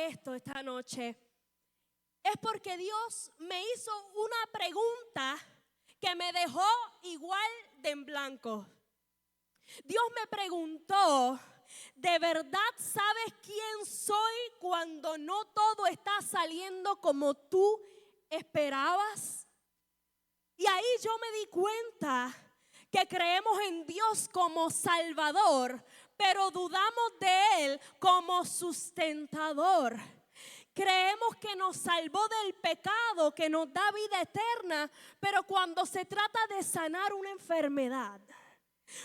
esto esta noche es porque Dios me hizo una pregunta que me dejó igual de en blanco. Dios me preguntó, ¿de verdad sabes quién soy cuando no todo está saliendo como tú esperabas? Y ahí yo me di cuenta que creemos en Dios como Salvador, pero dudamos de Él como sustentador. Creemos que nos salvó del pecado, que nos da vida eterna, pero cuando se trata de sanar una enfermedad,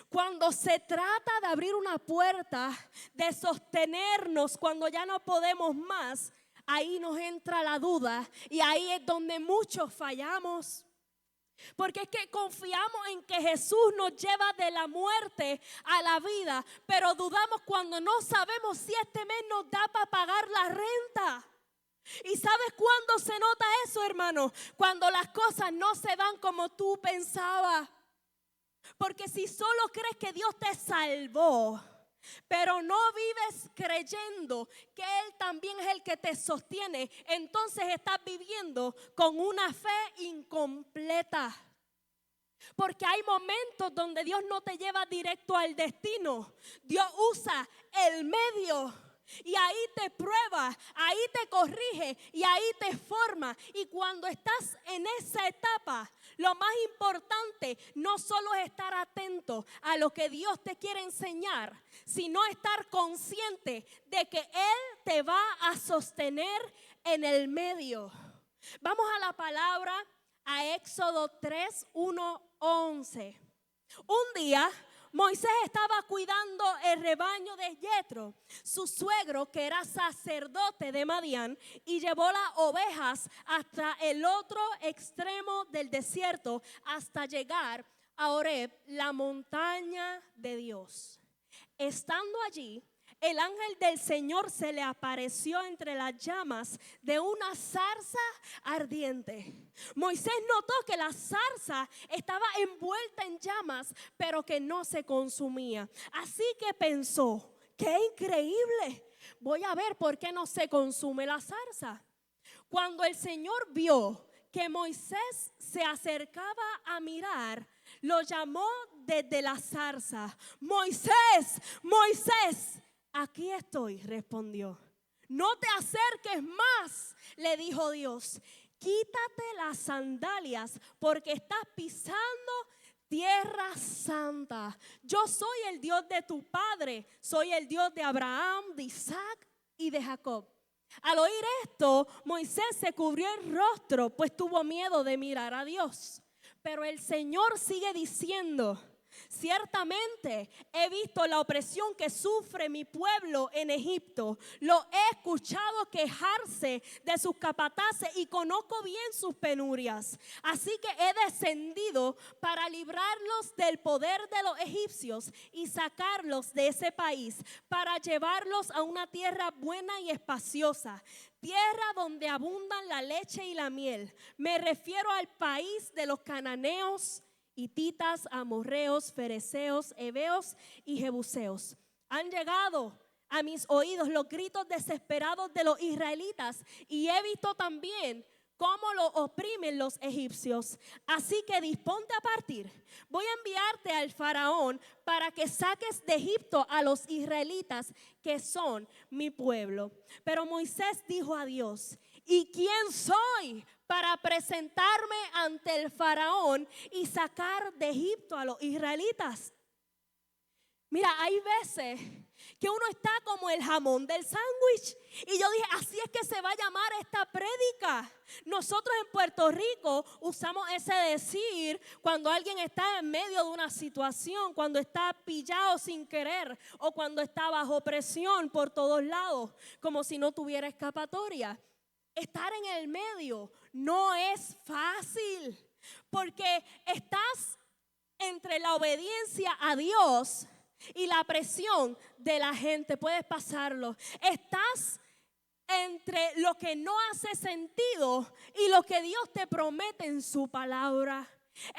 cuando se trata de abrir una puerta, de sostenernos cuando ya no podemos más, ahí nos entra la duda y ahí es donde muchos fallamos. Porque es que confiamos en que Jesús nos lleva de la muerte a la vida, pero dudamos cuando no sabemos si este mes nos da para pagar la renta. ¿Y sabes cuándo se nota eso, hermano? Cuando las cosas no se dan como tú pensabas. Porque si solo crees que Dios te salvó, pero no vives creyendo que Él también es el que te sostiene, entonces estás viviendo con una fe incompleta. Porque hay momentos donde Dios no te lleva directo al destino. Dios usa el medio y ahí te prueba, ahí te corrige y ahí te forma. Y cuando estás en esa etapa, lo más importante no solo es estar atento a lo que Dios te quiere enseñar, sino estar consciente de que Él te va a sostener en el medio. Vamos a la palabra, a Éxodo 3, 1, 11. Un día Moisés estaba cuidando el rebaño de Yetro, su suegro, que era sacerdote de Madián, y llevó las ovejas hasta el otro extremo del desierto hasta llegar a Horeb, la montaña de Dios. Estando allí, el ángel del Señor se le apareció entre las llamas de una zarza ardiente. Moisés notó que la zarza estaba envuelta en llamas, pero que no se consumía. Así que pensó, ¡qué increíble! Voy a ver por qué no se consume la zarza. Cuando el Señor vio que Moisés se acercaba a mirar, lo llamó desde la zarza. Moisés, Moisés. Aquí estoy, respondió. No te acerques más, le dijo Dios. Quítate las sandalias porque estás pisando tierra santa. Yo soy el Dios de tu padre, soy el Dios de Abraham, de Isaac y de Jacob. Al oír esto, Moisés se cubrió el rostro, pues tuvo miedo de mirar a Dios. Pero el Señor sigue diciendo, ciertamente he visto la opresión que sufre mi pueblo en Egipto. Lo he escuchado quejarse de sus capataces y conozco bien sus penurias. Así que he descendido para librarlos del poder de los egipcios y sacarlos de ese país, para llevarlos a una tierra buena y espaciosa, tierra donde abundan la leche y la miel. Me refiero al país de los cananeos, hititas, amorreos, fereceos, heveos y jebuseos. Han llegado a mis oídos los gritos desesperados de los israelitas y he visto también cómo lo oprimen los egipcios. Así que disponte a partir. Voy a enviarte al faraón para que saques de Egipto a los israelitas, que son mi pueblo. Pero Moisés dijo a Dios, ¿y quién soy para presentarme ante el faraón y sacar de Egipto a los israelitas? Mira, hay veces que uno está como el jamón del sándwich. Y yo dije, así es que se va a llamar esta prédica. Nosotros en Puerto Rico usamos ese decir cuando alguien está en medio de una situación, cuando está pillado sin querer o cuando está bajo presión por todos lados, como si no tuviera escapatoria. Estar en el medio no es fácil, porque estás entre la obediencia a Dios y la presión de la gente. Puedes pasarlo. Estás entre lo que no hace sentido y lo que Dios te promete en su palabra.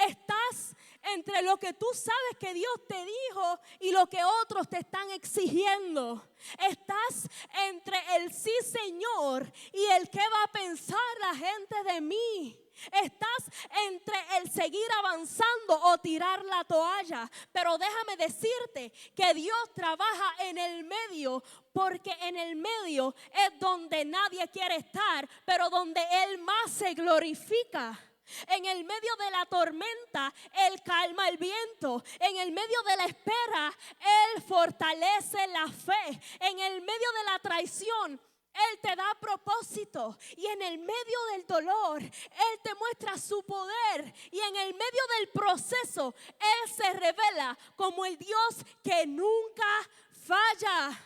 Estás entre lo que tú sabes que Dios te dijo y lo que otros te están exigiendo. Estás entre el sí, Señor, y el qué va a pensar la gente de mí. Estás entre el seguir avanzando o tirar la toalla. Pero déjame decirte que Dios trabaja en el medio, porque en el medio es donde nadie quiere estar, pero donde Él más se glorifica. En el medio de la tormenta, Él calma el viento. En el medio de la espera, Él fortalece la fe. En el medio de la traición, Él te da propósito. Y en el medio del dolor, Él te muestra su poder. Y en el medio del proceso, Él se revela como el Dios que nunca falla.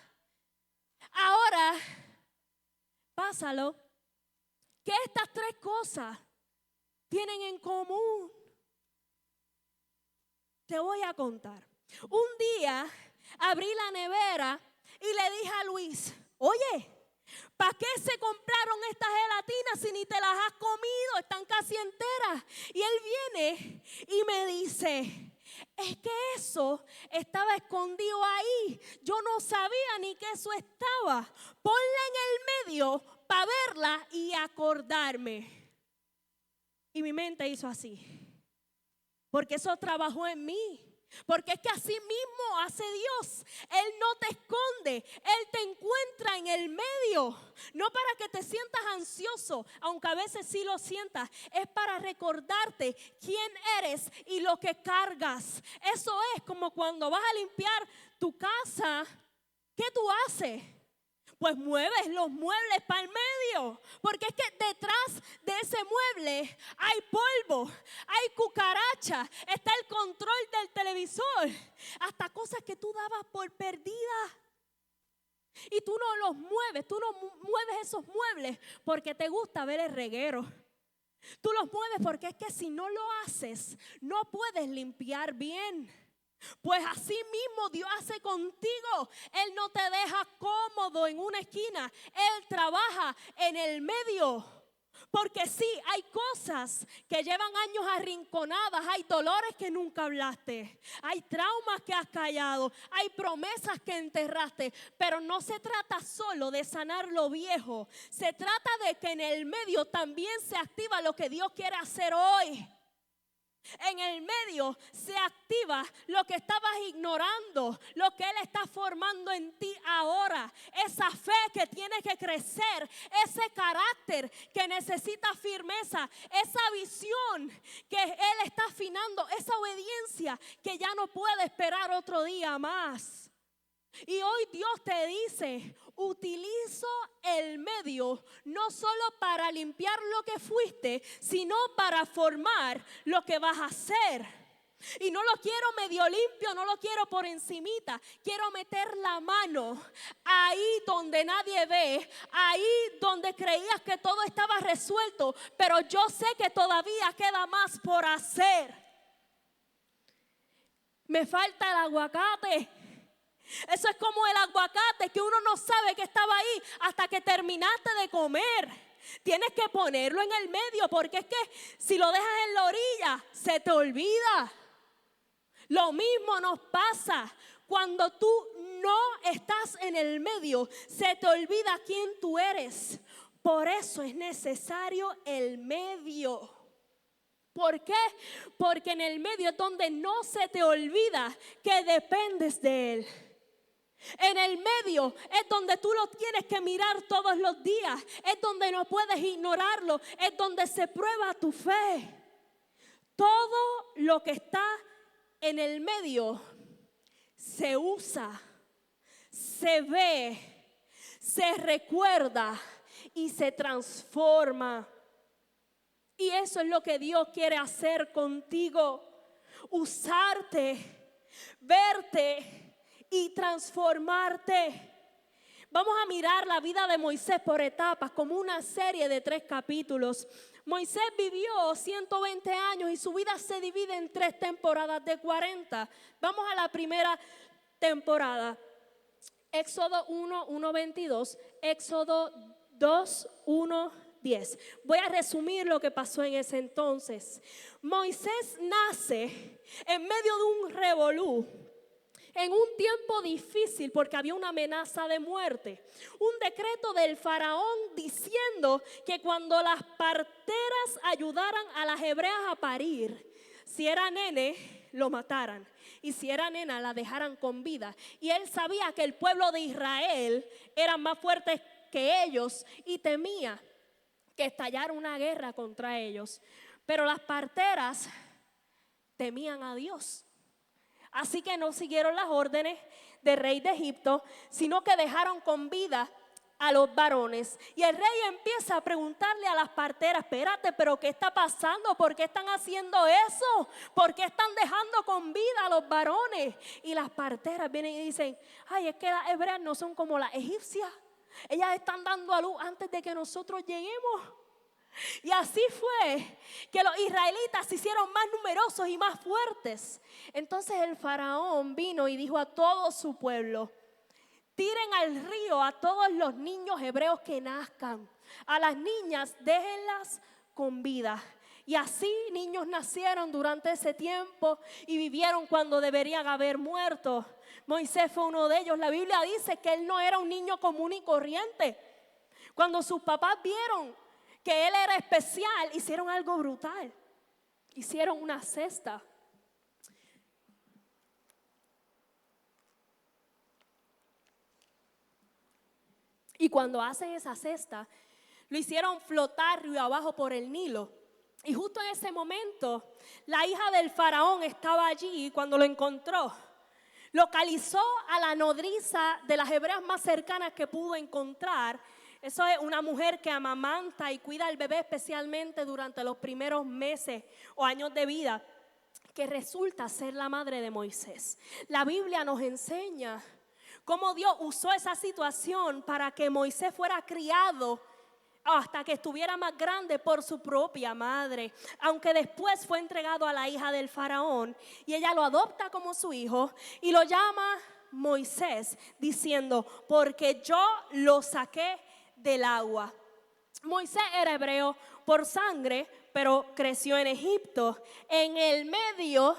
Ahora, pásalo, que estas tres cosas tienen en común. Te voy a contar. Un día abrí la nevera y le dije a Luis: oye, ¿para qué se compraron estas gelatinas si ni te las has comido? Están casi enteras. Y él viene y me dice: es que eso estaba escondido ahí. Yo no sabía ni que eso estaba. Ponla en el medio para verla y acordarme. Y mi mente hizo así, porque eso trabajó en mí. Porque es que así mismo hace Dios. Él no te esconde, Él te encuentra en el medio. No para que te sientas ansioso, aunque a veces sí lo sientas. Es para recordarte quién eres y lo que cargas. Eso es como cuando vas a limpiar tu casa. ¿Qué tú haces? Pues mueves los muebles para el medio. Porque es que detrás de ese mueble hay polvo, hay cucaracha, está el control del televisor, hasta cosas que tú dabas por perdidas. Y tú no los mueves, tú no mueves esos muebles porque te gusta ver el reguero. Tú los mueves porque es que si no lo haces, no puedes limpiar bien. Pues así mismo Dios hace contigo. Él no te deja cómodo en una esquina. Él trabaja en el medio. Porque sí, hay cosas que llevan años arrinconadas. Hay dolores que nunca hablaste. Hay traumas que has callado. Hay promesas que enterraste. Pero no se trata solo de sanar lo viejo. Se trata de que en el medio también se activa lo que Dios quiere hacer hoy. En el medio se activa lo que estabas ignorando, lo que Él está formando en ti ahora. Esa fe que tiene que crecer, ese carácter que necesita firmeza, esa visión que Él está afinando, esa obediencia que ya no puede esperar otro día más. Y hoy Dios te dice: utilizo el medio no solo para limpiar lo que fuiste, sino para formar lo que vas a hacer. Y no lo quiero medio limpio, no lo quiero por encimita. Quiero meter la mano ahí donde nadie ve, ahí donde creías que todo estaba resuelto, pero yo sé que todavía queda más por hacer. Me falta el aguacate. Eso es como el aguacate que uno no sabe que estaba ahí hasta que terminaste de comer. Tienes que ponerlo en el medio, porque es que si lo dejas en la orilla se te olvida. Lo mismo nos pasa cuando tú no estás en el medio, se te olvida quién tú eres. Por eso es necesario el medio. ¿Por qué? Porque en el medio es donde no se te olvida que dependes de Él. En el medio es donde tú lo tienes que mirar todos los días. Es donde no puedes ignorarlo. Es donde se prueba tu fe. Todo lo que está en el medio se usa, se ve, se recuerda y se transforma. Y eso es lo que Dios quiere hacer contigo. Usarte, verte y transformarte. Vamos a mirar la vida de Moisés por etapas, como una serie de 3 capítulos. Moisés vivió 120 años y su vida se divide en 3 temporadas de 40. Vamos a la primera temporada. Éxodo 1, 1, 22. Éxodo 2, 1, 10. Voy a resumir lo que pasó en ese entonces. Moisés nace en medio de un revolú, en un tiempo difícil porque había una amenaza de muerte. Un decreto del faraón diciendo que cuando las parteras ayudaran a las hebreas a parir, si era nene, lo mataran. Y si era nena, la dejaran con vida. Y él sabía que el pueblo de Israel era más fuerte que ellos y temía que estallara una guerra contra ellos. Pero las parteras temían a Dios. Así que no siguieron las órdenes del rey de Egipto, sino que dejaron con vida a los varones. Y el rey empieza a preguntarle a las parteras: espérate, pero ¿qué está pasando? ¿Por qué están haciendo eso? ¿Por qué están dejando con vida a los varones? Y las parteras vienen y dicen: ay, es que las hebreas no son como las egipcias. Ellas están dando a luz antes de que nosotros lleguemos. Y así fue que los israelitas se hicieron más numerosos y más fuertes. Entonces el faraón vino y dijo a todo su pueblo: tiren al río a todos los niños hebreos que nazcan. A las niñas déjenlas con vida. Y así niños nacieron durante ese tiempo y vivieron cuando deberían haber muerto. Moisés fue uno de ellos. La Biblia dice que él no era un niño común y corriente. Cuando sus papás vieron que él era especial, hicieron algo brutal. Hicieron una cesta. Y cuando hacen esa cesta, lo hicieron flotar río abajo por el Nilo. Y justo en ese momento, la hija del faraón estaba allí y cuando lo encontró, localizó a la nodriza de las hebreas más cercanas que pudo encontrar. Eso es una mujer que amamanta y cuida al bebé especialmente durante los primeros meses o años de vida, que resulta ser la madre de Moisés. La Biblia nos enseña cómo Dios usó esa situación para que Moisés fuera criado hasta que estuviera más grande por su propia madre, aunque después fue entregado a la hija del faraón y ella lo adopta como su hijo y lo llama Moisés, diciendo: porque yo lo saqué del agua. Moisés era hebreo por sangre, pero creció en Egipto, en el medio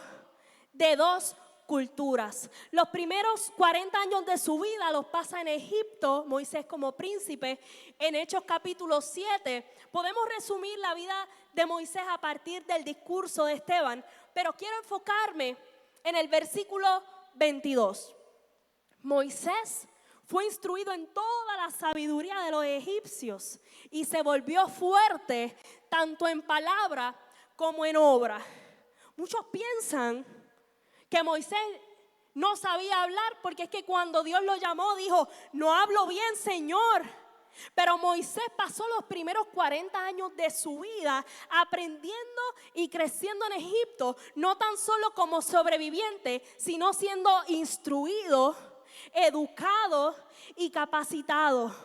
de dos culturas. Los primeros 40 años de su vida los pasa en Egipto, Moisés como príncipe. En Hechos capítulo 7 podemos resumir la vida de Moisés a partir del discurso de Esteban, pero quiero enfocarme en el versículo 22. Moisés fue instruido en toda la sabiduría de los egipcios y se volvió fuerte tanto en palabra como en obra. Muchos piensan que Moisés no sabía hablar porque es que cuando Dios lo llamó dijo: no hablo bien, Señor. Pero Moisés pasó los primeros 40 años de su vida aprendiendo y creciendo en Egipto, no tan solo como sobreviviente, sino siendo instruido, educado y capacitado.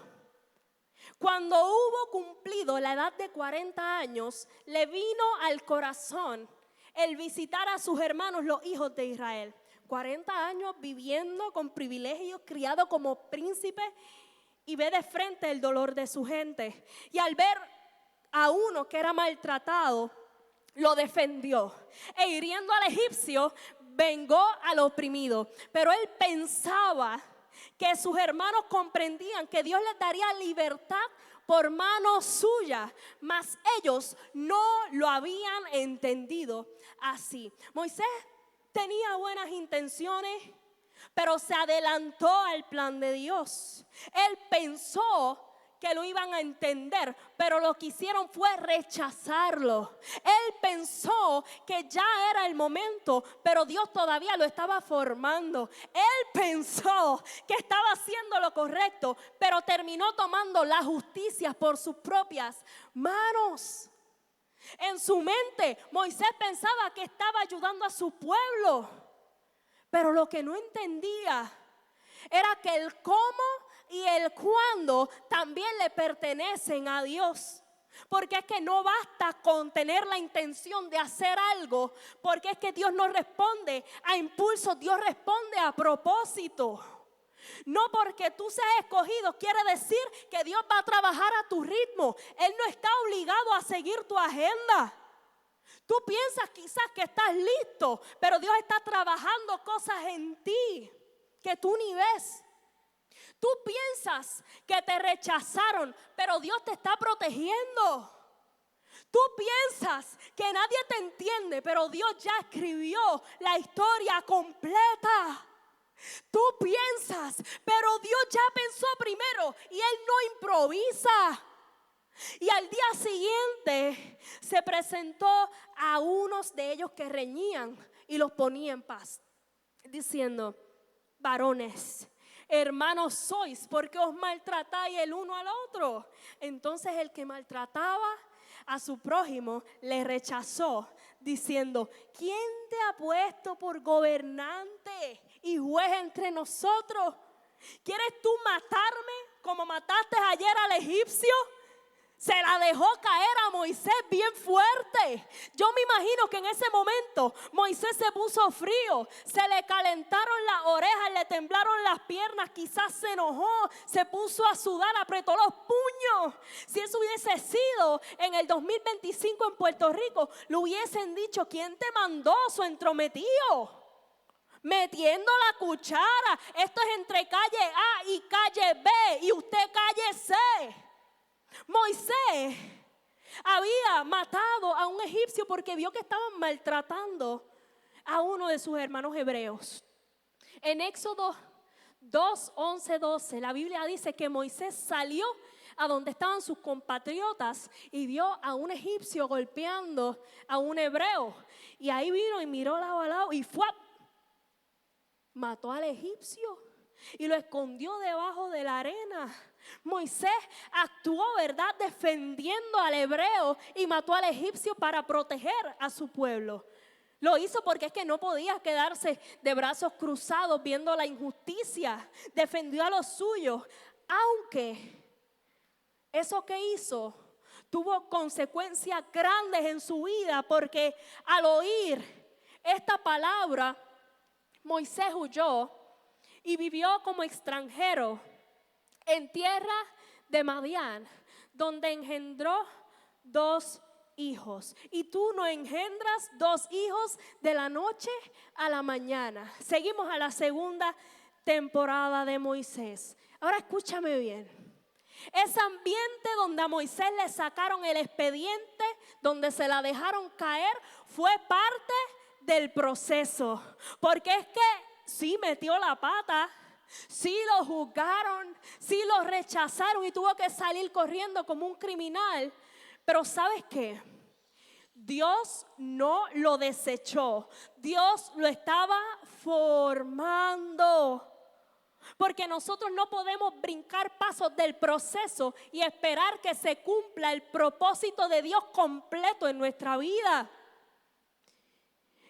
Cuando hubo cumplido la edad de 40 años, le vino al corazón el visitar a sus hermanos, los hijos de Israel. 40 años viviendo con privilegios, criado como príncipe, y ve de frente el dolor de su gente. Y al ver a uno que era maltratado, lo defendió. E hiriendo al egipcio, vengó al oprimido. Pero él pensaba que sus hermanos comprendían que Dios les daría libertad por mano suya, mas ellos no lo habían entendido así. Moisés tenía buenas intenciones, pero se adelantó al plan de Dios. Él pensó que lo iban a entender, pero lo que hicieron fue rechazarlo. Él pensó que ya era el momento, pero Dios todavía lo estaba formando. Él pensó que estaba haciendo lo correcto, pero terminó tomando la justicia por sus propias manos. En su mente, Moisés pensaba que estaba ayudando a su pueblo, pero lo que no entendía era que el cómo y el cuándo también le pertenecen a Dios. Porque es que no basta con tener la intención de hacer algo, porque es que Dios no responde a impulsos, Dios responde a propósito. No porque tú seas escogido quiere decir que Dios va a trabajar a tu ritmo. Él no está obligado a seguir tu agenda. Tú piensas quizás que estás listo, pero Dios está trabajando cosas en ti que tú ni ves. Tú piensas que te rechazaron, pero Dios te está protegiendo. Tú piensas que nadie te entiende, pero Dios ya escribió la historia completa. Tú piensas, pero Dios ya pensó primero y Él no improvisa. Y al día siguiente se presentó a unos de ellos que reñían y los ponía en paz, diciendo: varones, hermanos sois, porque os maltratáis el uno al otro. Entonces el que maltrataba a su prójimo le rechazó, diciendo: ¿quién te ha puesto por gobernante y juez entre nosotros? ¿Quieres tú matarme como mataste ayer al egipcio? Se la dejó caer a Moisés bien fuerte. Yo me imagino que en ese momento Moisés se puso frío, se le calentaron las orejas, le temblaron las piernas, quizás se enojó, se puso a sudar, apretó los puños. Si eso hubiese sido en el 2025 en Puerto Rico, le hubiesen dicho: ¿quién te mandó, su entrometido? Metiendo la cuchara. Esto es entre calle A y calle B y usted cállese. Moisés había matado a un egipcio porque vio que estaban maltratando a uno de sus hermanos hebreos. En Éxodo 2, 11, 12, la Biblia dice que Moisés salió a donde estaban sus compatriotas y vio a un egipcio golpeando a un hebreo. Y ahí vino y miró lado a lado y mató al egipcio y lo escondió debajo de la arena. Moisés actuó, ¿verdad?, defendiendo al hebreo y mató al egipcio para proteger a su pueblo. Lo hizo porque es que no podía quedarse de brazos cruzados viendo la injusticia. Defendió a los suyos, aunque eso que hizo tuvo consecuencias grandes en su vida, porque al oír esta palabra, Moisés huyó y vivió como extranjero en tierra de Madián, donde engendró 2 hijos. Y tú no engendras 2 hijos de la noche a la mañana. Seguimos a la segunda temporada de Moisés. Ahora escúchame bien. Ese ambiente donde a Moisés le sacaron el expediente, donde se la dejaron caer, fue parte del proceso. Porque es que sí metió la pata, sí lo juzgaron, sí lo rechazaron y tuvo que salir corriendo como un criminal. Pero ¿sabes qué? Dios no lo desechó. Dios lo estaba formando. Porque nosotros no podemos brincar pasos del proceso y esperar que se cumpla el propósito de Dios completo en nuestra vida.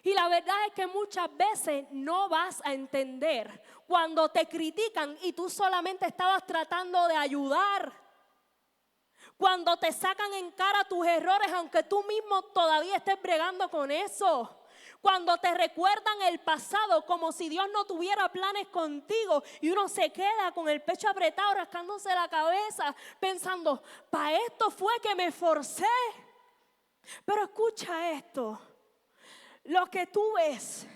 Y la verdad es que muchas veces no vas a entender cuando te critican y tú solamente estabas tratando de ayudar. Cuando te sacan en cara tus errores, aunque tú mismo todavía estés bregando con eso. Cuando te recuerdan el pasado como si Dios no tuviera planes contigo y uno se queda con el pecho apretado, rascándose la cabeza, pensando: para esto fue que me esforcé. Pero escucha esto. Lo que tú ves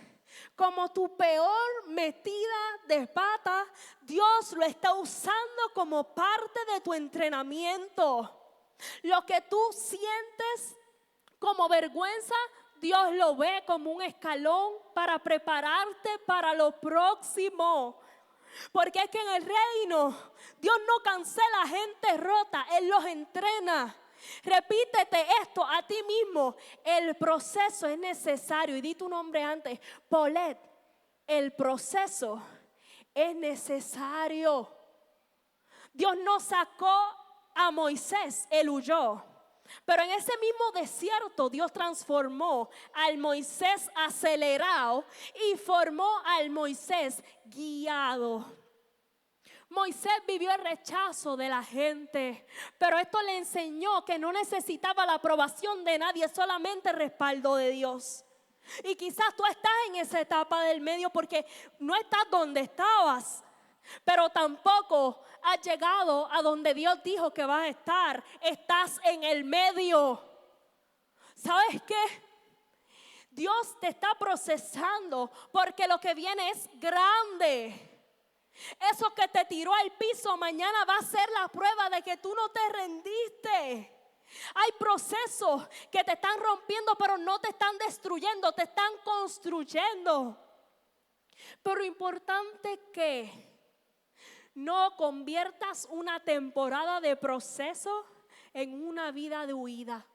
como tu peor metida de pata, Dios lo está usando como parte de tu entrenamiento. Lo que tú sientes como vergüenza, Dios lo ve como un escalón para prepararte para lo próximo. Porque es que en el reino Dios no cancela gente rota, Él los entrena. Repítete esto a ti mismo: el proceso es necesario. Y di tu nombre antes: Paulette, el proceso es necesario. Dios no sacó a Moisés, él huyó. Pero en ese mismo desierto Dios transformó al Moisés acelerado y formó al Moisés guiado. Moisés vivió el rechazo de la gente, pero esto le enseñó que no necesitaba la aprobación de nadie, solamente el respaldo de Dios. Y quizás tú estás en esa etapa del medio porque no estás donde estabas. pero tampoco has llegado a donde Dios dijo que vas a estar. Estás en el medio. ¿Sabes qué? Dios te está procesando porque lo que viene es grande. Eso que te tiró al piso mañana va a ser la prueba de que tú no te rendiste. Hay procesos que te están rompiendo, pero no te están destruyendo, te están construyendo. Pero importante que no conviertas una temporada de proceso en una vida de huida.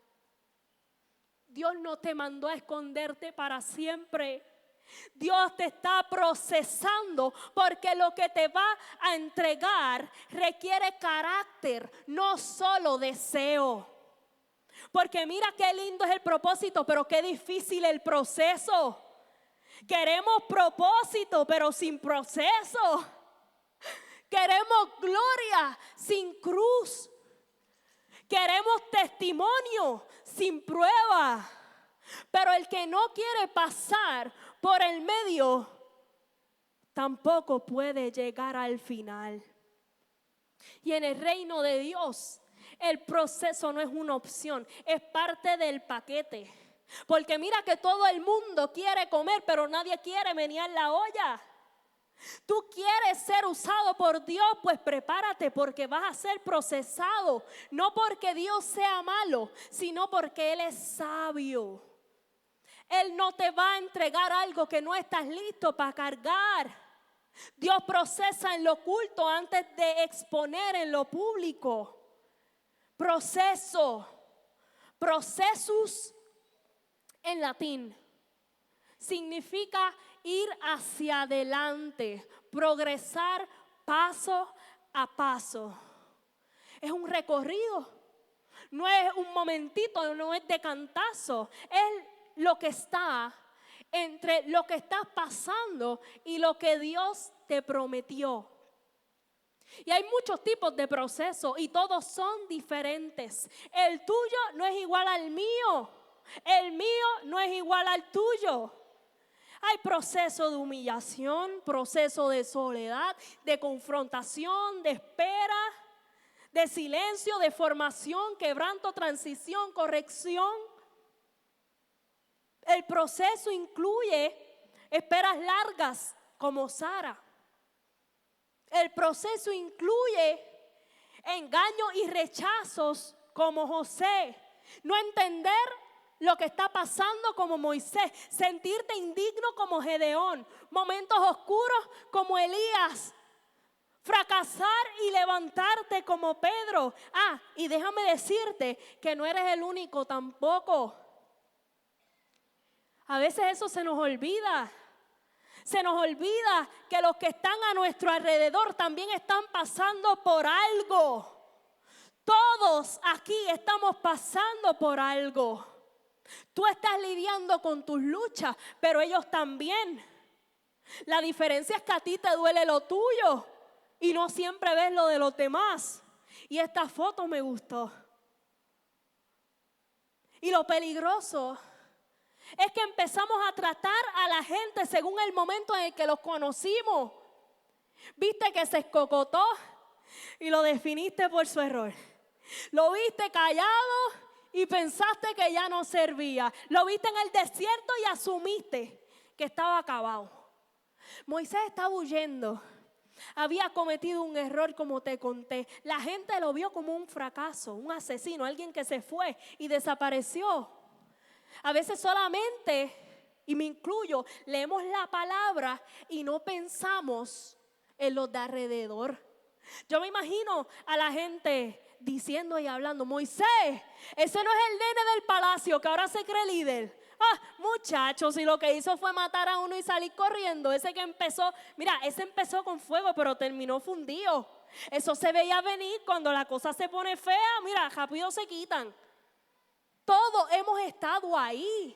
Dios no te mandó a esconderte para siempre. Dios te está procesando porque lo que te va a entregar requiere carácter, no solo deseo. Porque mira qué lindo es el propósito, pero qué difícil el proceso. Queremos propósito, pero sin proceso. Queremos gloria sin cruz. Queremos testimonio sin prueba. Pero el que no quiere pasar por el medio tampoco puede llegar al final. Y en el reino de Dios el proceso no es una opción, es parte del paquete. Porque mira que todo el mundo quiere comer, pero nadie quiere menear la olla. Tú quieres ser usado por Dios, pues prepárate porque vas a ser procesado. No porque Dios sea malo, sino porque Él es sabio. Él no te va a entregar algo que no estás listo para cargar. Dios procesa en lo oculto antes de exponer en lo público. Proceso, procesus en latín, significa ir hacia adelante, progresar paso a paso. Es un recorrido, no es un momentito, no es de cantazo, es lo que está entre lo que estás pasando y lo que Dios te prometió. Y hay muchos tipos de procesos y todos son diferentes. El tuyo no es igual al mío. El mío no es igual al tuyo. Hay proceso de humillación, proceso de soledad, de confrontación, de espera, de silencio, de formación, quebranto, transición, corrección. El proceso incluye esperas largas como Sara. El proceso incluye engaños y rechazos como José. No entender lo que está pasando como Moisés. Sentirte indigno como Gedeón. Momentos oscuros como Elías. Fracasar y levantarte como Pedro. Y déjame decirte que no eres el único tampoco. A veces eso se nos olvida. Se nos olvida que los que están a nuestro alrededor también están pasando por algo. Todos aquí estamos pasando por algo. Tú estás lidiando con tus luchas, pero ellos también. La diferencia es que a ti te duele lo tuyo y no siempre ves lo de los demás. Y esta foto me gustó. Y lo peligroso es que empezamos a tratar a la gente según el momento en el que los conocimos. Viste que se escocotó y lo definiste por su error. Lo viste callado y pensaste que ya no servía. Lo viste en el desierto y asumiste que estaba acabado. Moisés estaba huyendo. Había cometido un error como te conté. La gente lo vio como un fracaso, un asesino, alguien que se fue y desapareció. A veces solamente, y me incluyo, leemos la palabra y no pensamos en los de alrededor. Yo me imagino a la gente diciendo y hablando: Moisés, ese no es el nene del palacio que ahora se cree líder. Muchachos, si lo que hizo fue matar a uno y salir corriendo. Ese que empezó, mira, ese empezó con fuego pero terminó fundido. Eso se veía venir. Cuando la cosa se pone fea, mira, rápido se quitan. Todos hemos estado ahí,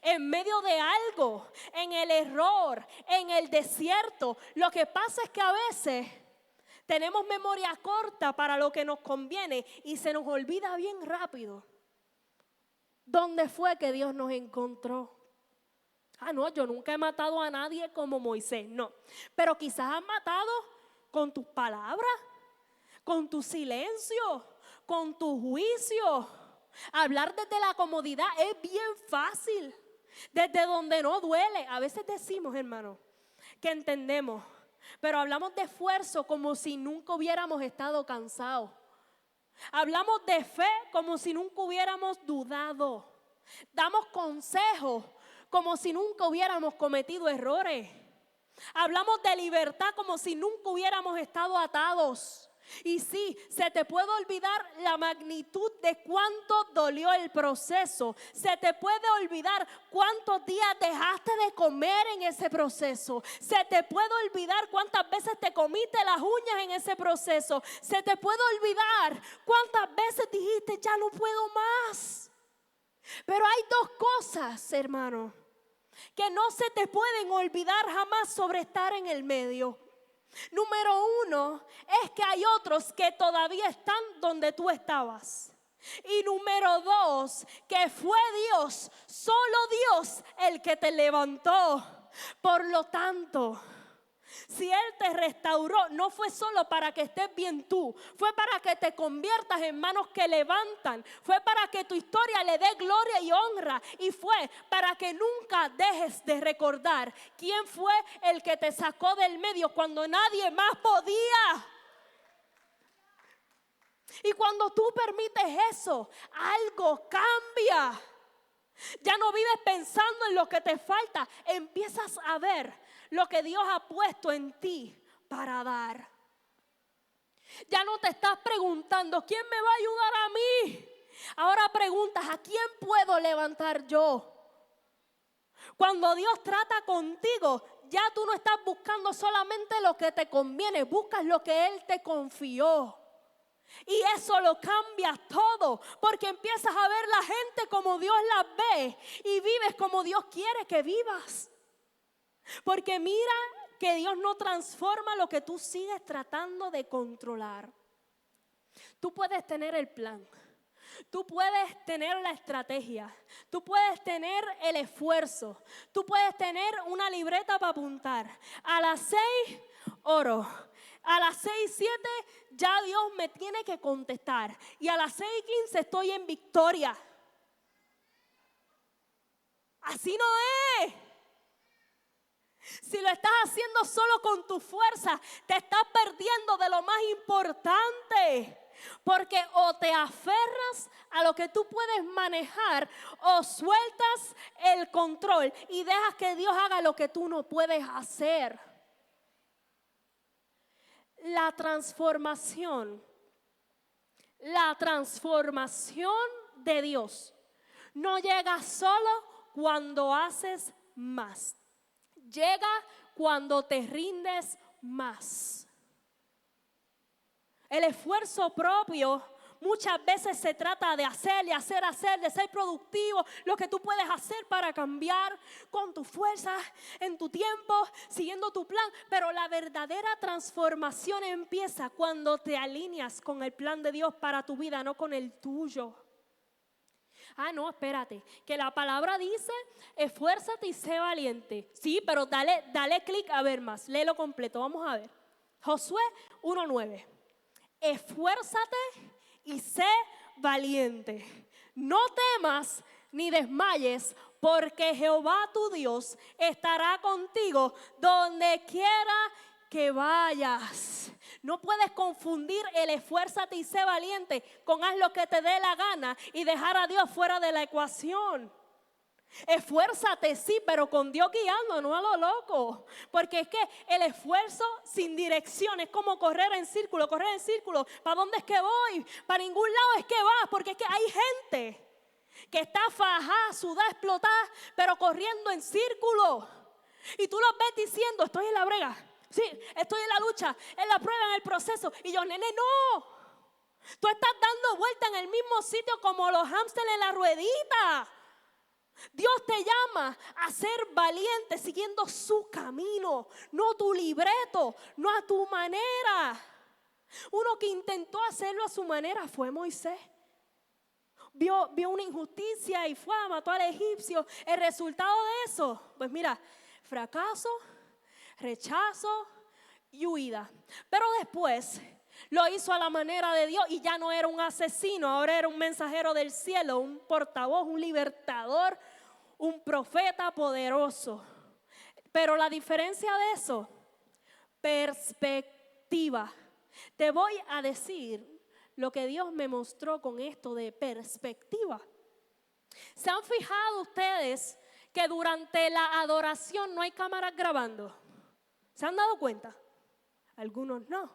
en medio de algo, en el error, en el desierto. Lo que pasa es que a veces tenemos memoria corta para lo que nos conviene y se nos olvida bien rápido dónde fue que Dios nos encontró. No, yo nunca he matado a nadie como Moisés, no. Pero quizás has matado con tus palabras, con tu silencio, con tu juicio. Hablar desde la comodidad es bien fácil, desde donde no duele. A veces decimos, hermano, que entendemos, pero hablamos de esfuerzo como si nunca hubiéramos estado cansados. Hablamos de fe como si nunca hubiéramos dudado. Damos consejos como si nunca hubiéramos cometido errores. Hablamos de libertad como si nunca hubiéramos estado atados. Y sí, se te puede olvidar la magnitud de cuánto dolió el proceso. Se te puede olvidar cuántos días dejaste de comer en ese proceso. Se te puede olvidar cuántas veces te comiste las uñas en ese proceso. Se te puede olvidar cuántas veces dijiste, ya no puedo más. Pero hay dos cosas, hermano, que no se te pueden olvidar jamás sobre estar en el medio. Número uno es que hay otros que todavía están donde tú estabas. Y número dos, que fue Dios, solo Dios el que te levantó. Por lo tanto, si Él te restauró, no fue solo para que estés bien tú, fue para que te conviertas en manos que levantan, fue para que tu historia le dé gloria y honra, y fue para que nunca dejes de recordar quién fue el que te sacó del medio cuando nadie más podía. Y cuando tú permites eso, algo cambia. Ya no vives pensando en lo que te falta, empiezas a ver lo que Dios ha puesto en ti para dar. Ya no te estás preguntando, ¿quién me va a ayudar a mí? Ahora preguntas, ¿a quién puedo levantar yo? Cuando Dios trata contigo, ya tú no estás buscando solamente lo que te conviene, buscas lo que Él te confió. Y eso lo cambia todo, porque empiezas a ver la gente como Dios las ve y vives como Dios quiere que vivas. Porque mira que Dios no transforma lo que tú sigues tratando de controlar. Tú puedes tener el plan, tú puedes tener la estrategia, tú puedes tener el esfuerzo, tú puedes tener una libreta para apuntar. A las 6 oro, a las 6:07 ya Dios me tiene que contestar y a las 6:15 estoy en victoria. Así no es. Si lo estás haciendo solo con tu fuerza, te estás perdiendo de lo más importante. Porque o te aferras a lo que tú puedes manejar o sueltas el control y dejas que Dios haga lo que tú no puedes hacer. La transformación de Dios no llega solo cuando haces más. Llega cuando te rindes más. El esfuerzo propio muchas veces se trata de hacer, de ser productivo, lo que tú puedes hacer para cambiar con tu fuerza, en tu tiempo, siguiendo tu plan. Pero la verdadera transformación empieza cuando te alineas con el plan de Dios para tu vida, no con el tuyo. Ah, no, espérate, que la palabra dice, esfuérzate y sé valiente. Sí, pero dale clic a ver más, léelo completo, vamos a ver. Josué 1:9. Esfuérzate y sé valiente. No temas ni desmayes, porque Jehová tu Dios estará contigo donde quiera que vayas. No puedes confundir el esfuérzate y sé valiente con haz lo que te dé la gana y dejar a Dios fuera de la ecuación. Esfuérzate, sí, pero con Dios guiando, no a lo loco. Porque es que el esfuerzo sin dirección es como correr en círculo. ¿Para dónde es que voy? Para ningún lado es que vas, porque es que hay gente que está fajada, sudada, explotada, pero corriendo en círculo. Y tú los ves diciendo, estoy en la brega. Sí, estoy en la lucha, en la prueba, en el proceso. Y yo, nene, no. Tú estás dando vuelta en el mismo sitio como los hámsters en la ruedita. Dios te llama a ser valiente siguiendo su camino, no tu libreto, no a tu manera. Uno que intentó hacerlo a su manera fue Moisés. Vio una injusticia y fue, mató al egipcio. El resultado de eso, pues mira, fracaso, rechazo, y huida. Pero después lo hizo a la manera de Dios y ya no era un asesino, ahora era un mensajero del cielo, un portavoz, un libertador, un profeta poderoso. Pero la diferencia de eso, perspectiva. Te voy a decir lo que Dios me mostró con esto de perspectiva. ¿Se han fijado ustedes que durante la adoración no hay cámaras grabando? ¿Se han dado cuenta? Algunos no.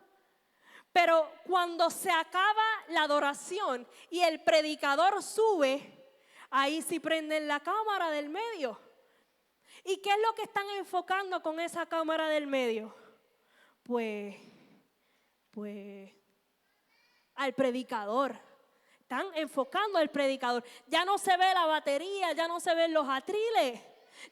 Pero cuando se acaba la adoración y el predicador sube, ahí sí prenden la cámara del medio. ¿Y qué es lo que están enfocando con esa cámara del medio? Pues al predicador. Están enfocando al predicador. Ya no se ve la batería, ya no se ven los atriles,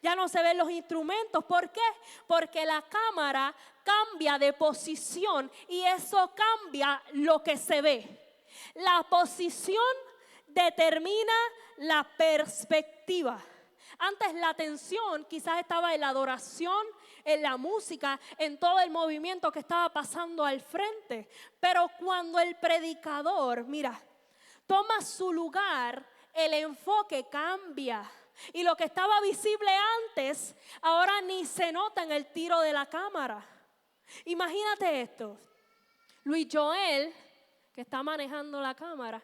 ya no se ven los instrumentos. ¿Por qué? Porque la cámara cambia de posición y eso cambia lo que se ve. La posición determina la perspectiva. Antes la atención quizás estaba en la adoración, en la música, en todo el movimiento que estaba pasando al frente. Pero cuando el predicador, mira, toma su lugar, el enfoque cambia. Y lo que estaba visible antes, ahora ni se nota en el tiro de la cámara. Imagínate esto. Luis Joel, que está manejando la cámara,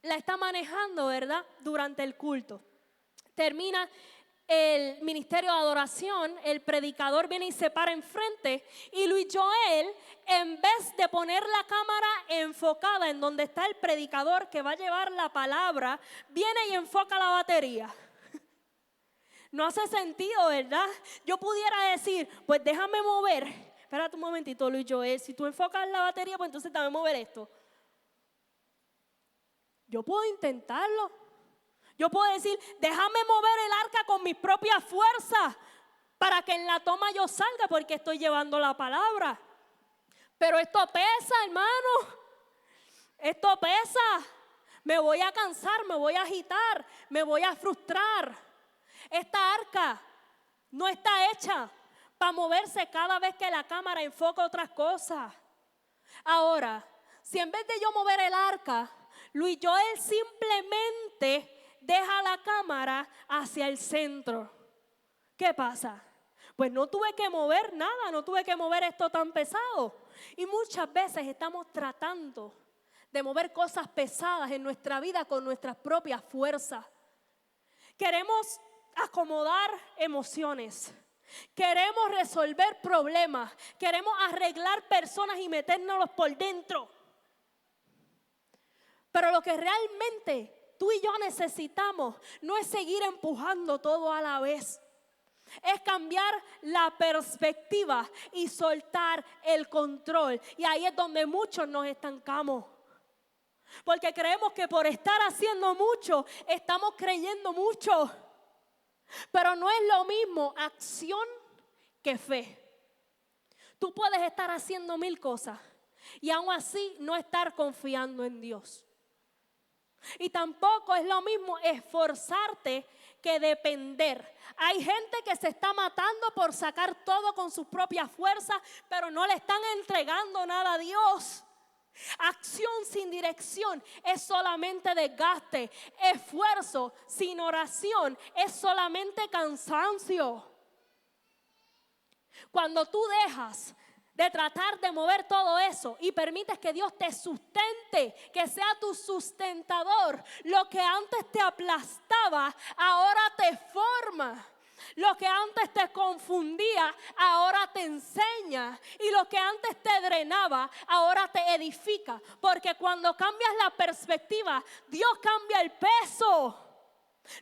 la está manejando, ¿verdad? Durante el culto. Termina el ministerio de adoración, el predicador viene y se para enfrente y Luis Joel, en vez de poner la cámara enfocada en donde está el predicador que va a llevar la palabra, viene y enfoca la batería. No hace sentido, ¿verdad? Yo pudiera decir, pues déjame mover. Espérate un momentito, Luis Joel, si tú enfocas la batería, pues entonces déjame mover esto. Yo puedo intentarlo. Yo puedo decir, déjame mover el arca con mis propias fuerzas para que en la toma yo salga porque estoy llevando la palabra. Pero esto pesa, hermano. Esto pesa. Me voy a cansar, me voy a agitar, me voy a frustrar. Esta arca no está hecha para moverse cada vez que la cámara enfoca otras cosas. Ahora, si en vez de yo mover el arca, Luis Joel simplemente deja la cámara hacia el centro, ¿qué pasa? Pues no tuve que mover nada, no tuve que mover esto tan pesado. Y muchas veces estamos tratando de mover cosas pesadas en nuestra vida con nuestras propias fuerzas. Queremos acomodar emociones, queremos resolver problemas, queremos arreglar personas y metérnoslos por dentro. Pero lo que realmente tú y yo necesitamos no es seguir empujando todo a la vez. Es cambiar la perspectiva y soltar el control. Y ahí es donde muchos nos estancamos. Porque creemos que por estar haciendo mucho, estamos creyendo mucho. Pero no es lo mismo acción que fe. Tú puedes estar haciendo 1000 cosas y aún así no estar confiando en Dios. Y tampoco es lo mismo esforzarte que depender. Hay gente que se está matando por sacar todo con sus propias fuerzas, pero no le están entregando nada a Dios. Acción sin dirección es solamente desgaste. Esfuerzo sin oración es solamente cansancio. Cuando tú dejas de tratar de mover todo eso y permites que Dios te sustente, que sea tu sustentador, lo que antes te aplastaba, ahora te forma. Lo que antes te confundía, ahora te enseña. Y lo que antes te drenaba, ahora te edifica. Porque cuando cambias la perspectiva, Dios cambia el peso.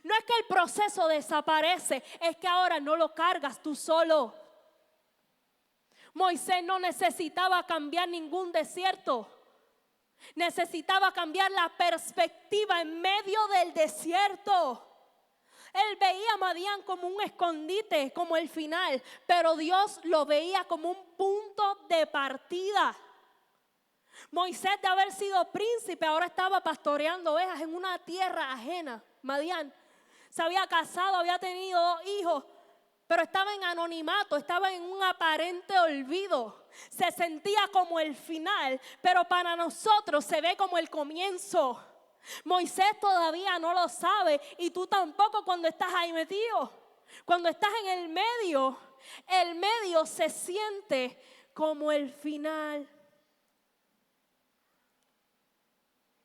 No es que el proceso desaparece, es que ahora no lo cargas tú solo. Moisés no necesitaba cambiar ningún desierto. Necesitaba cambiar la perspectiva en medio del desierto. Él veía a Madián como un escondite, como el final, pero Dios lo veía como un punto de partida. Moisés, de haber sido príncipe, ahora estaba pastoreando ovejas en una tierra ajena. Madián se había casado, había tenido 2 hijos, pero estaba en anonimato, estaba en un aparente olvido. Se sentía como el final, pero para nosotros se ve como el comienzo. Moisés todavía no lo sabe y tú tampoco cuando estás ahí metido. Cuando estás en el medio se siente como el final.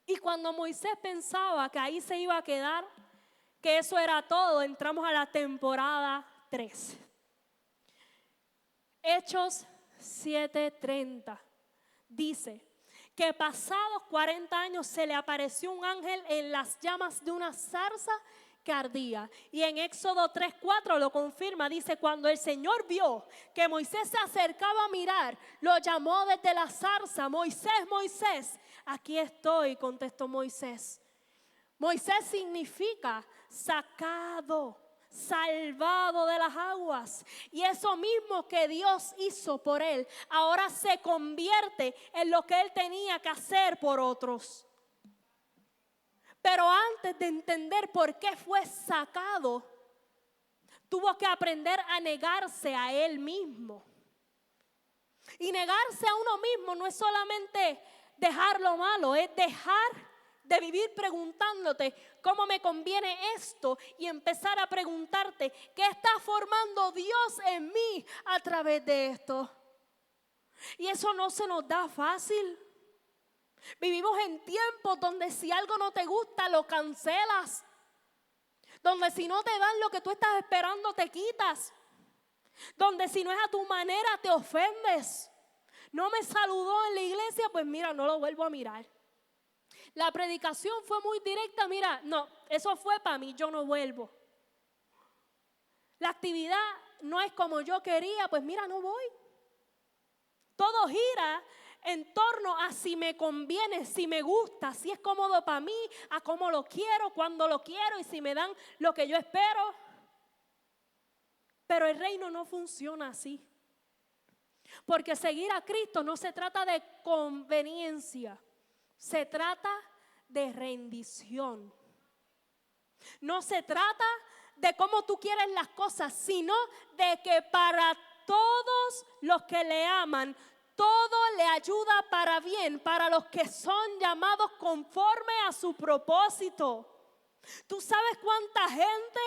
Y cuando Moisés pensaba que ahí se iba a quedar, que eso era todo, entramos a la temporada 3. Hechos 7:30 dice que pasados 40 años se le apareció un ángel en las llamas de una zarza que ardía. Y en Éxodo 3:4 lo confirma, dice: cuando el Señor vio que Moisés se acercaba a mirar, lo llamó desde la zarza: Moisés, Moisés. Aquí estoy, contestó Moisés. Moisés significa sacado, salvado de las aguas. Y eso mismo que Dios hizo por él, ahora se convierte en lo que él tenía que hacer por otros. Pero antes de entender por qué fue sacado, tuvo que aprender a negarse a él mismo. Y negarse a uno mismo no es solamente dejar lo malo, es dejar de vivir preguntándote cómo me conviene esto y empezar a preguntarte qué está formando Dios en mí a través de esto. Y eso no se nos da fácil. Vivimos en tiempos donde si algo no te gusta lo cancelas, donde si no te dan lo que tú estás esperando te quitas, donde si no es a tu manera te ofendes. No me saludó en la iglesia, pues mira, no lo vuelvo a mirar. La predicación fue muy directa, mira, no, eso fue para mí, yo no vuelvo. La actividad no es como yo quería, pues mira, no voy. Todo gira en torno a si me conviene, si me gusta, si es cómodo para mí, a cómo lo quiero, cuándo lo quiero y si me dan lo que yo espero. Pero el reino no funciona así. Porque seguir a Cristo no se trata de conveniencia, se trata de rendición. No se trata de cómo tú quieres las cosas, sino de que para todos los que le aman, todo le ayuda para bien, para los que son llamados conforme a su propósito. ¿Tú sabes cuánta gente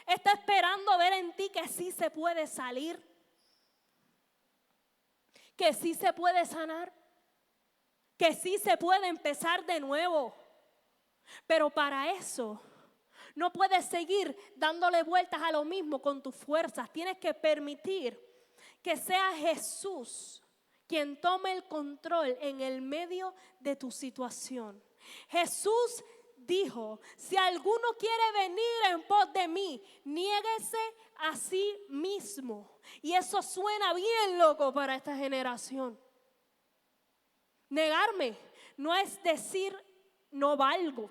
está esperando ver en ti que sí se puede salir? Que sí se puede sanar, que sí se puede empezar de nuevo. Pero para eso no puedes seguir dándole vueltas a lo mismo con tus fuerzas. Tienes que permitir que sea Jesús quien tome el control en el medio de tu situación. Jesús dijo: si alguno quiere venir en pos de mí, niéguese a sí mismo. Y eso suena bien loco para esta generación. Negarme no es decir no valgo.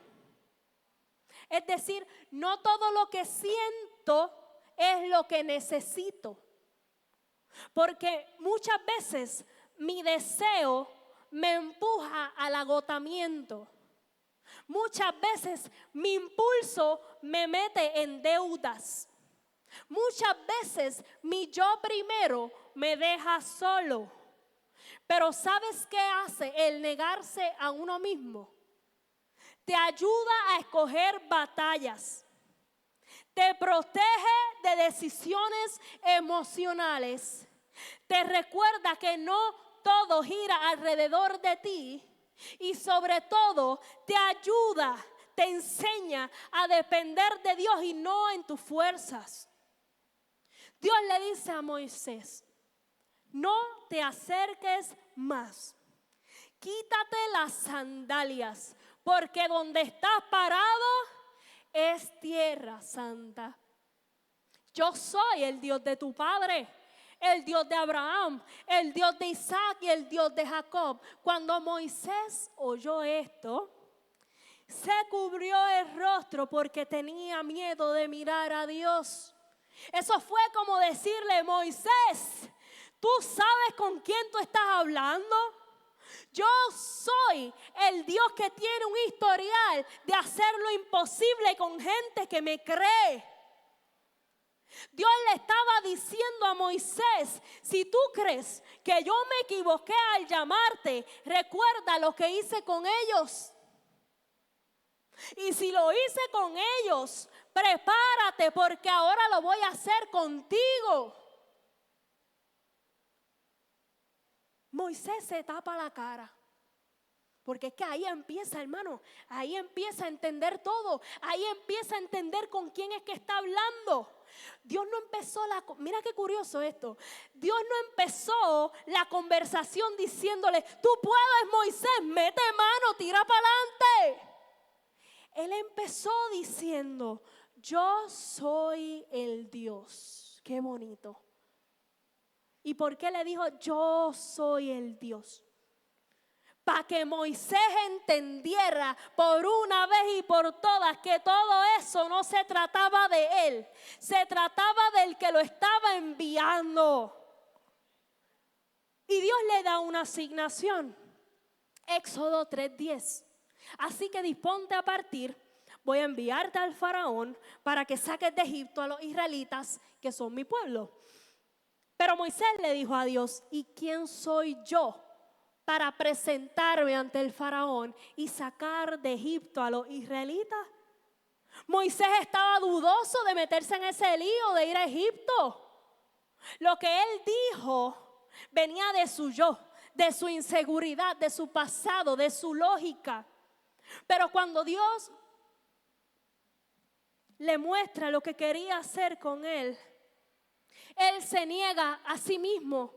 Es decir, no todo lo que siento es lo que necesito. Porque muchas veces mi deseo me empuja al agotamiento. Muchas veces mi impulso me mete en deudas. Muchas veces mi yo primero me deja solo. Pero ¿sabes qué hace el negarse a uno mismo? Te ayuda a escoger batallas. Te protege de decisiones emocionales. Te recuerda que no todo gira alrededor de ti. Y sobre todo te ayuda, te enseña a depender de Dios y no en tus fuerzas. Dios le dice a Moisés: no te acerques más. Quítate las sandalias, porque donde estás parado es tierra santa. Yo soy el Dios de tu padre, el Dios de Abraham, el Dios de Isaac y el Dios de Jacob. Cuando Moisés oyó esto, se cubrió el rostro porque tenía miedo de mirar a Dios. Eso fue como decirle: Moisés, ¿tú sabes con quién tú estás hablando? Yo soy el Dios que tiene un historial de hacer lo imposible con gente que me cree. Dios le estaba diciendo a Moisés, si tú crees que yo me equivoqué al llamarte, recuerda lo que hice con ellos. Y si lo hice con ellos, prepárate porque ahora lo voy a hacer contigo. Moisés se tapa la cara. Porque es que ahí empieza, hermano, ahí empieza a entender todo. Ahí empieza a entender con quién es que está hablando. Dios no empezó mira qué curioso esto. Dios no empezó la conversación diciéndole, tú puedes, Moisés, mete mano, tira para adelante. Él empezó diciendo, yo soy el Dios. Qué bonito. ¿Y por qué le dijo, yo soy el Dios? Para que Moisés entendiera por una vez y por todas que todo eso no se trataba de él, se trataba del que lo estaba enviando. Y Dios le da una asignación. Éxodo 3:10. Así que disponte a partir, voy a enviarte al faraón para que saques de Egipto a los israelitas que son mi pueblo. Pero Moisés le dijo a Dios, ¿y quién soy yo para presentarme ante el faraón y sacar de Egipto a los israelitas? Moisés estaba dudoso de meterse en ese lío de ir a Egipto. Lo que él dijo venía de su yo, de su inseguridad, de su pasado, de su lógica. Pero cuando Dios le muestra lo que quería hacer con él, él se niega a sí mismo.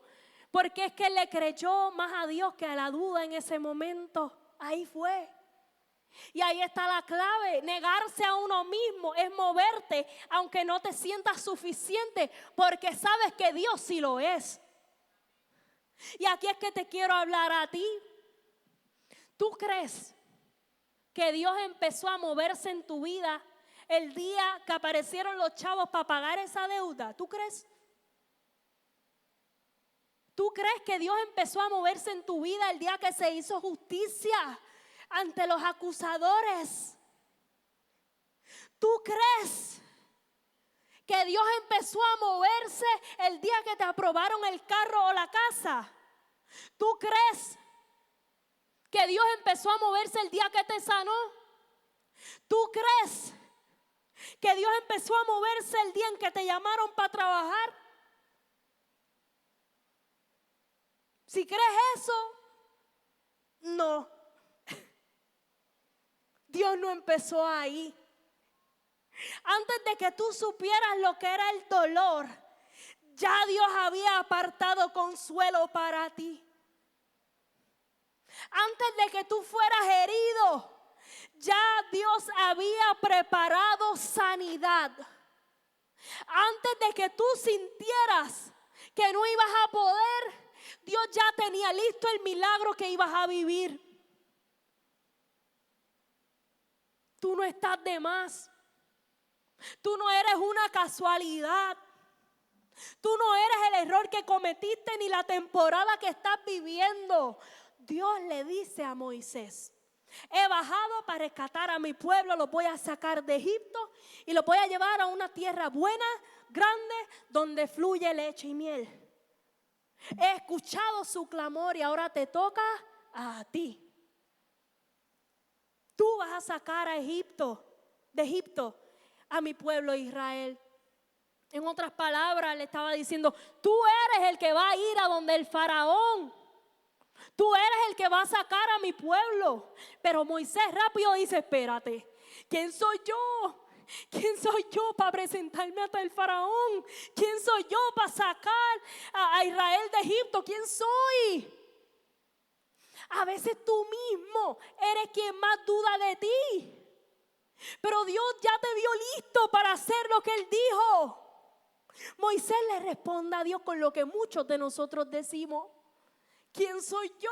Porque es que le creyó más a Dios que a la duda en ese momento. Ahí fue. Y ahí está la clave. Negarse a uno mismo es moverte aunque no te sientas suficiente, porque sabes que Dios sí lo es. Y aquí es que te quiero hablar a ti. ¿Tú crees que Dios empezó a moverse en tu vida el día que aparecieron los chavos para pagar esa deuda? ¿Tú crees? ¿Tú crees que Dios empezó a moverse en tu vida el día que se hizo justicia ante los acusadores? ¿Tú crees que Dios empezó a moverse el día que te aprobaron el carro o la casa? ¿Tú crees que Dios empezó a moverse el día que te sanó? ¿Tú crees que Dios empezó a moverse el día en que te llamaron para trabajar? Si crees eso, no. Dios no empezó ahí. Antes de que tú supieras lo que era el dolor, ya Dios había apartado consuelo para ti. Antes de que tú fueras herido, ya Dios había preparado sanidad. Antes de que tú sintieras que no ibas a poder, Dios ya tenía listo el milagro que ibas a vivir. Tú no estás de más. Tú no eres una casualidad. Tú no eres el error que cometiste ni la temporada que estás viviendo. Dios le dice a Moisés, he bajado para rescatar a mi pueblo, los voy a sacar de Egipto y los voy a llevar a una tierra buena, grande, donde fluye leche y miel. He escuchado su clamor y ahora te toca a ti. Tú vas a sacar de Egipto, a mi pueblo Israel. En otras palabras, le estaba diciendo, tú eres el que va a ir a donde el faraón. Tú eres el que va a sacar a mi pueblo. Pero Moisés rápido dice, espérate, ¿quién soy yo? ¿Quién soy yo para presentarme ante el faraón? ¿Quién soy yo para sacar a Israel de Egipto? ¿Quién soy? A veces tú mismo eres quien más duda de ti. Pero Dios ya te vio listo para hacer lo que Él dijo. Moisés le responde a Dios con lo que muchos de nosotros decimos. ¿Quién soy yo?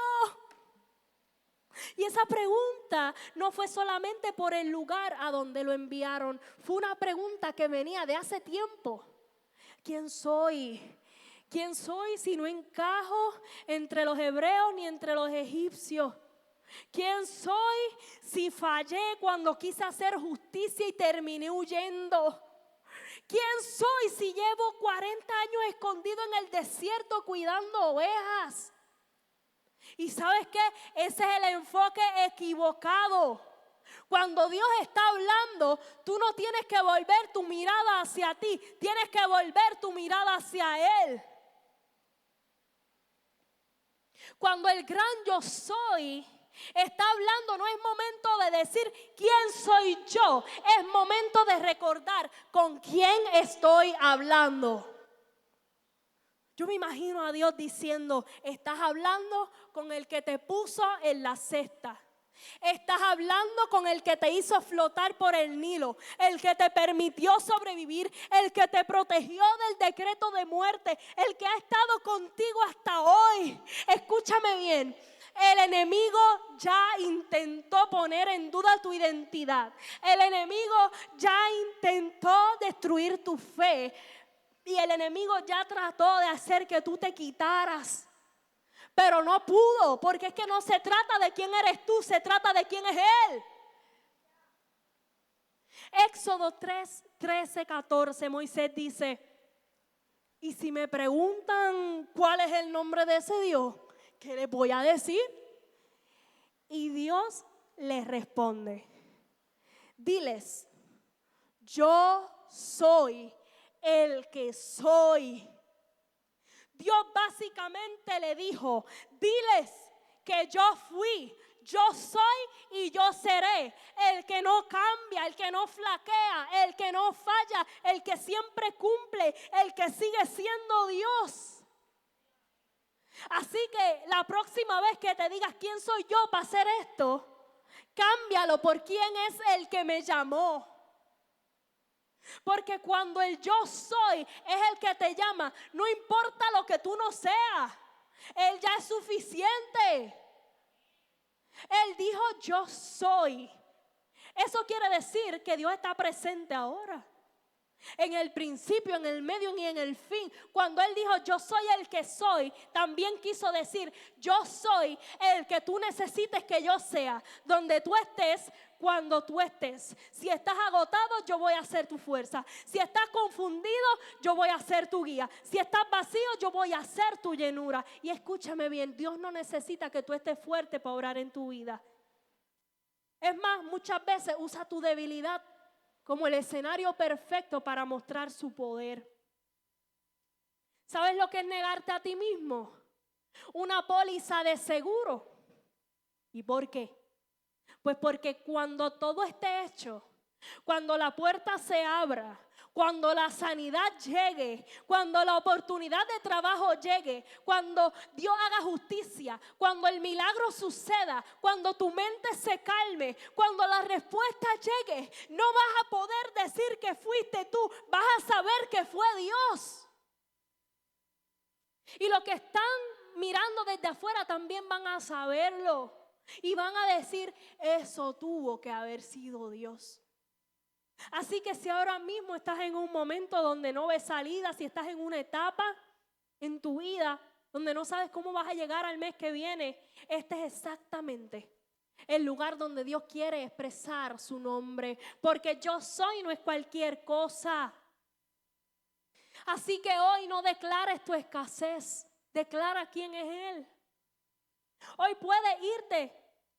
Y esa pregunta no fue solamente por el lugar a donde lo enviaron. Fue una pregunta que venía de hace tiempo. ¿Quién soy? ¿Quién soy si no encajo entre los hebreos ni entre los egipcios? ¿Quién soy si fallé cuando quise hacer justicia y terminé huyendo? ¿quién soy si llevo 40 años escondido en el desierto cuidando ovejas? Y ¿sabes qué? Ese es el enfoque equivocado. Cuando Dios está hablando, tú no tienes que volver tu mirada hacia ti, tienes que volver tu mirada hacia Él. Cuando el gran yo soy está hablando, no es momento de decir quién soy yo, es momento de recordar con quién estoy hablando. Yo me imagino a Dios diciendo, estás hablando con el que te puso en la cesta. Estás hablando con el que te hizo flotar por el Nilo, el que te permitió sobrevivir, el que te protegió del decreto de muerte, el que ha estado contigo hasta hoy. Escúchame bien, el enemigo ya intentó poner en duda tu identidad. El enemigo ya intentó destruir tu fe. Y el enemigo ya trató de hacer que tú te quitaras. Pero no pudo, porque es que no se trata de quién eres tú, se trata de quién es Él. Éxodo 3, 13, 14, Moisés dice, y si me preguntan cuál es el nombre de ese Dios, ¿qué les voy a decir? Y Dios les responde, diles, yo soy el que soy. Dios básicamente le dijo, diles que yo fui, yo soy y yo seré. El que no cambia, el que no flaquea, el que no falla, el que siempre cumple, el que sigue siendo Dios. Así que la próxima vez que te digas quién soy yo para hacer esto, cámbialo por quién es el que me llamó. Porque cuando el yo soy es el que te llama, no importa lo que tú no seas, Él ya es suficiente. Él dijo yo soy. Eso quiere decir que Dios está presente ahora. En el principio, en el medio y en el fin. Cuando Él dijo yo soy el que soy, también quiso decir yo soy el que tú necesites que yo sea. Donde tú estés, cuando tú estés. Si estás agotado, yo voy a ser tu fuerza. Si estás confundido, yo voy a ser tu guía. Si estás vacío, yo voy a ser tu llenura. Y escúchame bien, Dios no necesita que tú estés fuerte para orar en tu vida. Es más, muchas veces usa tu debilidad como el escenario perfecto para mostrar su poder. ¿Sabes lo que es negarte a ti mismo? Una póliza de seguro. ¿Y por qué? Pues porque cuando todo esté hecho, cuando la puerta se abra, cuando la sanidad llegue, cuando la oportunidad de trabajo llegue, cuando Dios haga justicia, cuando el milagro suceda, cuando tu mente se calme, cuando la respuesta llegue, no vas a poder decir que fuiste tú, vas a saber que fue Dios. Y los que están mirando desde afuera también van a saberlo y van a decir, eso tuvo que haber sido Dios. Así que si ahora mismo estás en un momento donde no ves salida, si estás en una etapa en tu vida donde no sabes cómo vas a llegar al mes que viene, este es exactamente el lugar donde Dios quiere expresar su nombre, porque yo soy no es cualquier cosa. Así que hoy no declares tu escasez, declara quién es Él. Hoy puedes irte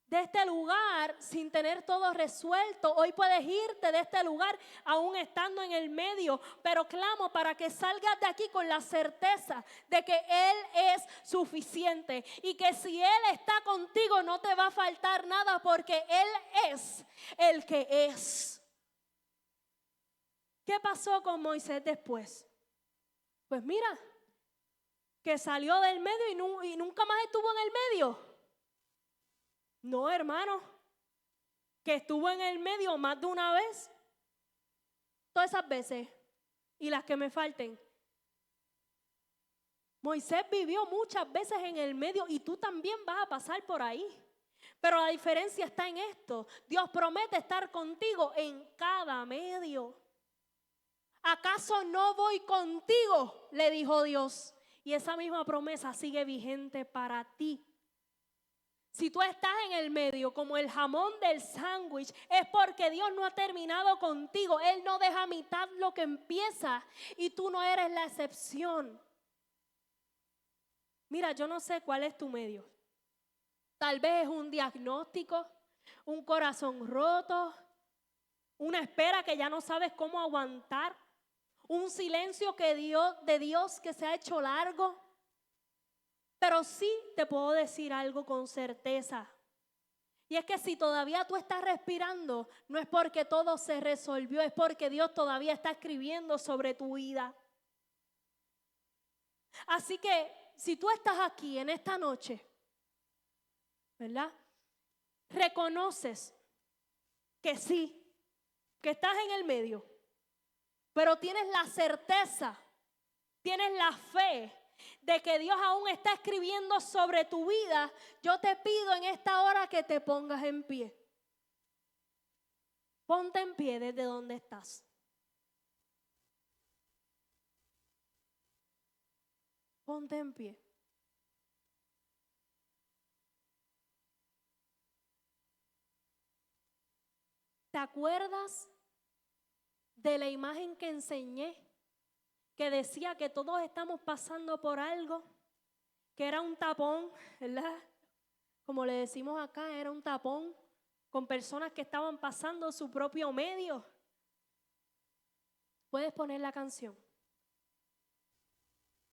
de este lugar sin tener todo resuelto. Hoy puedes irte de este lugar aún estando en el medio, pero clamo para que salgas de aquí con la certeza de que Él es suficiente y que si Él está contigo no te va a faltar nada, porque Él es el que es. ¿Qué pasó con Moisés después? Pues mira, que salió del medio y nunca más estuvo en el medio. No, hermano, que estuvo en el medio más de una vez, todas esas veces y las que me falten. Moisés vivió muchas veces en el medio y tú también vas a pasar por ahí. Pero la diferencia está en esto: Dios promete estar contigo en cada medio. ¿Acaso no voy contigo?, le dijo Dios. Y esa misma promesa sigue vigente para ti. Si tú estás en el medio como el jamón del sándwich, es porque Dios no ha terminado contigo. Él no deja a mitad lo que empieza y tú no eres la excepción. Mira, yo no sé cuál es tu medio. Tal vez es un diagnóstico, un corazón roto, una espera que ya no sabes cómo aguantar, un silencio de Dios que se ha hecho largo. Pero sí te puedo decir algo con certeza. Y es que si todavía tú estás respirando, no es porque todo se resolvió, es porque Dios todavía está escribiendo sobre tu vida. Así que si tú estás aquí en esta noche, ¿verdad? Reconoces que sí, que estás en el medio, pero tienes la certeza, tienes la fe de que Dios aún está escribiendo sobre tu vida. Yo te pido en esta hora que te pongas en pie. Ponte en pie desde donde estás. Ponte en pie. ¿Te acuerdas de la imagen que enseñé? Que decía que todos estamos pasando por algo, que era un tapón, ¿verdad? Como le decimos acá, era un tapón con personas que estaban pasando su propio medio. Puedes poner la canción.